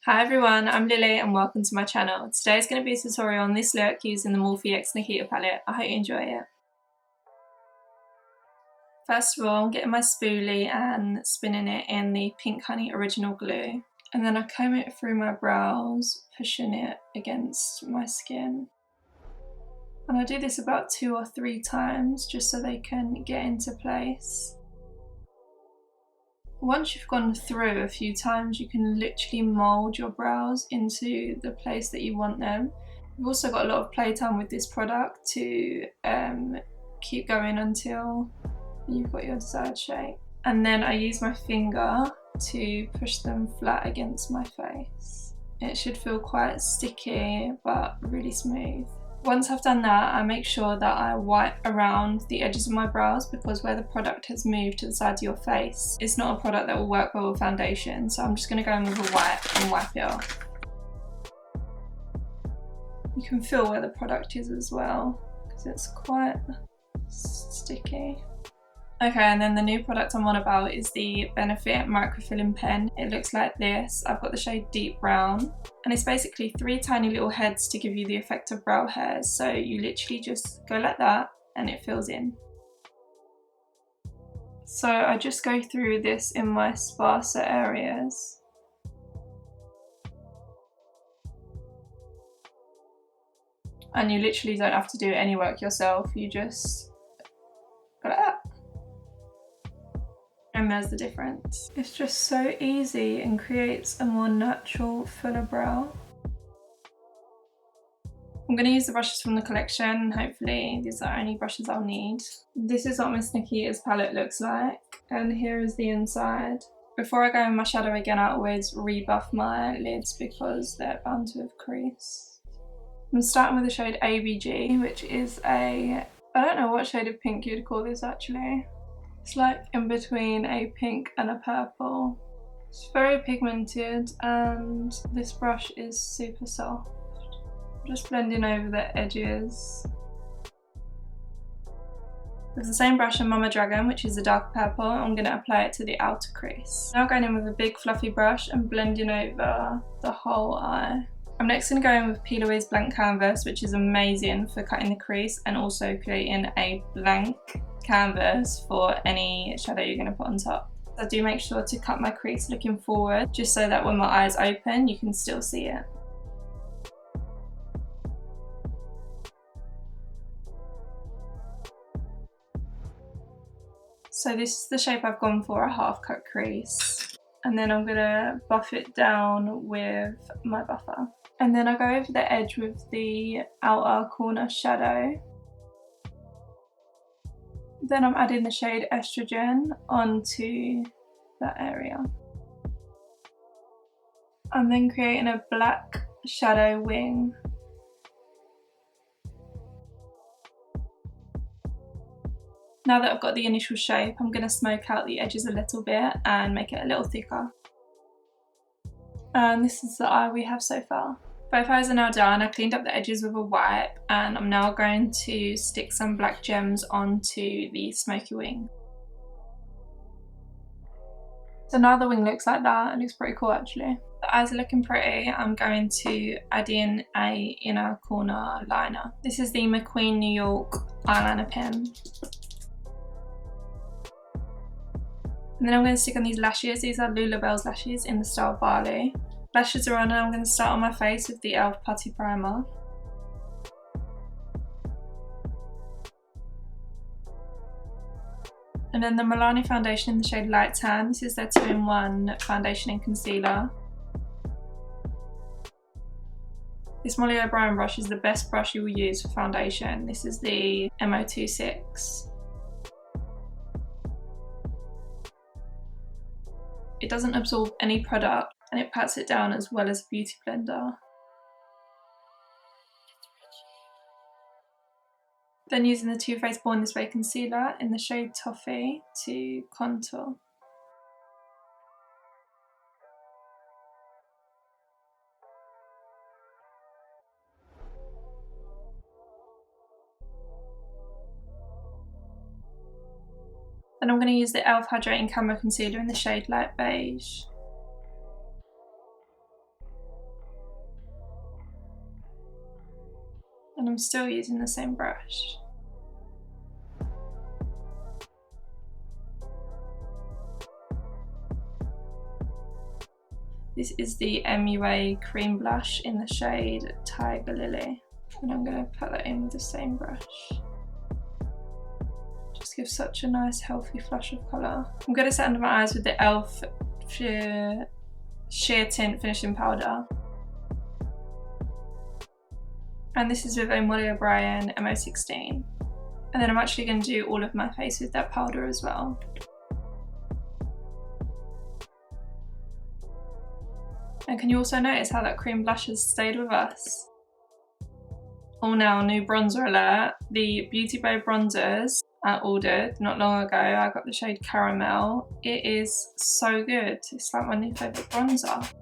Hi everyone, I'm Lily and welcome to my channel. Today is going to be a tutorial on this look using the Morphe X Nikita palette. I hope you enjoy it. First of all, I'm getting my spoolie and spinning it in the Pink Honey Original Glue. And then I comb it through my brows, pushing it against my skin. And I do this about 2 or 3 times just so they can get into place. Once you've gone through a few times, you can literally mould your brows into the place that you want them. You've also got a lot of playtime with this product to keep going until you've got your desired shape. And then I use my finger to push them flat against my face. It should feel quite sticky but really smooth. Once I've done that, I make sure that I wipe around the edges of my brows because where the product has moved to the sides of your face, it's not a product that will work well with foundation. So I'm just going to go in with a wipe and wipe it off. You can feel where the product is as well because it's quite sticky. Okay, and then the new product I'm on about is the Benefit Microfilling Pen. It looks like this. I've got the shade Deep Brown, and it's basically 3 tiny little heads to give you the effect of brow hairs. So you literally just go like that and it fills in. So I just go through this in my sparser areas. And you literally don't have to do any work yourself, you just go like that. And there's the difference. It's just so easy and creates a more natural, fuller brow. I'm going to use the brushes from the collection. Hopefully these are the only brushes I'll need. This is what Miss Nikita's palette looks like, and here is the inside. Before I go in my shadow again, I always rebuff my lids because they're bound to have crease. I'm starting with the shade ABG, which is I don't know what shade of pink you'd call this actually. It's like in between a pink and a purple. It's very pigmented and this brush is super soft. Just blending over the edges. With the same brush in Mama Dragon, which is a dark purple, I'm going to apply it to the outer crease. Now going in with a big fluffy brush and blending over the whole eye. I'm next going to go in with P. Louise Blank Canvas, which is amazing for cutting the crease and also creating a blank canvas for any shadow you're going to put on top. I do make sure to cut my crease looking forward just so that when my eyes open you can still see it. So this is the shape I've gone for, a half cut crease, and then I'm going to buff it down with my buffer. And then I go over the edge with the outer corner shadow. Then I'm adding the shade Estrogen onto that area. I'm then creating a black shadow wing. Now that I've got the initial shape, I'm going to smoke out the edges a little bit and make it a little thicker. And this is the eye we have so far. Both eyes are now done. I cleaned up the edges with a wipe and I'm now going to stick some black gems onto the smoky wing. So now the wing looks like that. It looks pretty cool actually. The eyes are looking pretty. I'm going to add in a inner corner liner. This is the McQueen New York eyeliner pen. And then I'm going to stick on these lashes. These are Lulabelle's lashes in the style Barley. Lashes are on and I'm going to start on my face with the e.l.f. Putty Primer. And then the Milani foundation in the shade Light Tan. This is their 2-in-1 foundation and concealer. This Molly O'Brien brush is the best brush you will use for foundation. This is the MO26. It doesn't absorb any product and it pats it down as well as a beauty blender. Then using the Too Faced Born This Way concealer in the shade Toffee to contour. Then I'm going to use the e.l.f. Hydrating Camo Concealer in the shade Light Beige. And I'm still using the same brush. This is the MUA cream blush in the shade Tiger Lily. And I'm going to put that in with the same brush. Just gives such a nice healthy flush of colour. I'm going to set under my eyes with the e.l.f. Sheer Tint Finishing Powder. And this is with a Molly O'Brien MO16. And then I'm actually going to do all of my face with that powder as well. And can you also notice how that cream blush has stayed with us? Oh, now new bronzer alert. The Beauty Bay bronzers I ordered not long ago. I got the shade Caramel. It is so good. It's like my new favourite bronzer.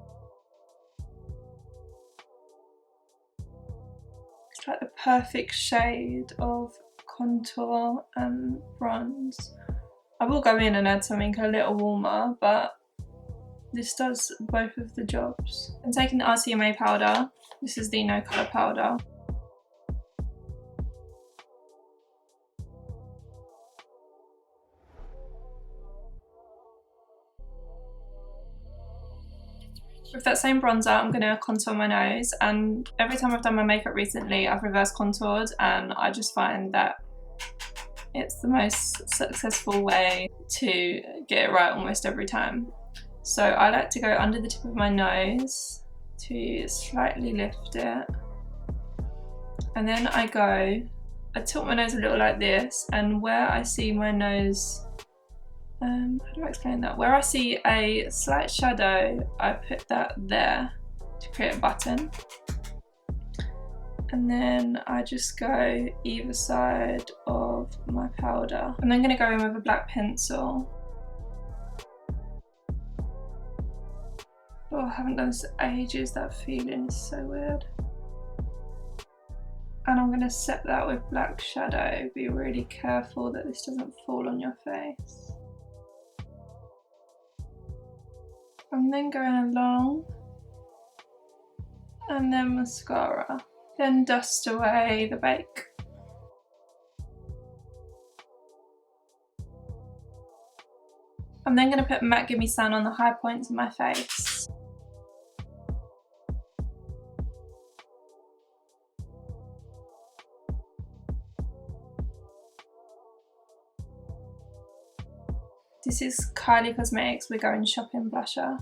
It's like the perfect shade of contour and bronze. I will go in and add something a little warmer, but this does both of the jobs. I'm taking the RCMA powder. This is the No Colour powder. With that same bronzer, I'm going to contour my nose, and every time I've done my makeup recently, I've reverse contoured, and I just find that it's the most successful way to get it right almost every time. So I like to go under the tip of my nose to slightly lift it, and then I tilt my nose a little like this, and where I see my nose, how do I explain that? Where I see a slight shadow, I put that there to create a button. And then I just go either side of my powder. I'm then going to go in with a black pencil. Oh, I haven't done this in ages, that feeling is so weird. And I'm going to set that with black shadow. Be really careful that this doesn't fall on your face. I'm then going along, and then mascara. Then dust away the bake. I'm then going to put Matte Gimme Sun on the high points of my face. This is Kylie Cosmetics We're Going Shopping blusher.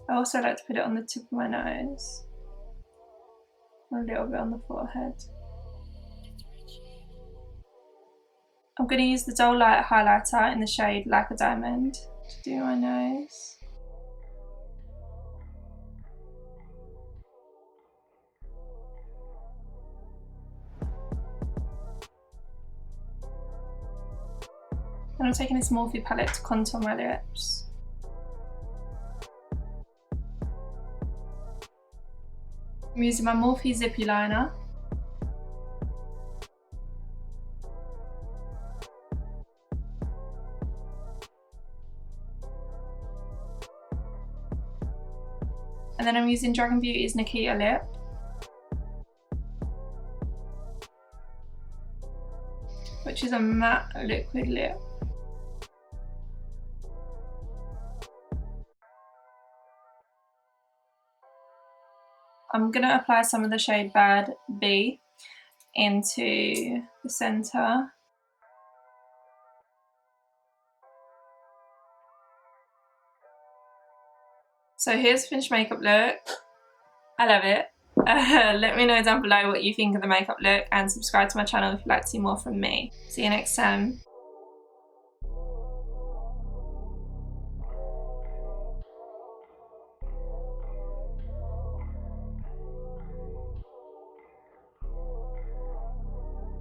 I also like to put it on the tip of my nose, and a little bit on the forehead. I'm going to use the Dull Light highlighter in the shade Like a Diamond to do my nose. And I'm taking this Morphe palette to contour my lips. I'm using my Morphe Zippy liner. And then I'm using Dragon Beauty's Nikita lip. Which is a matte liquid lip. I'm going to apply some of the shade Bad B into the centre. So here's the finished makeup look. I love it. Let me know down below what you think of the makeup look, and subscribe to my channel if you'd like to see more from me. See you next time.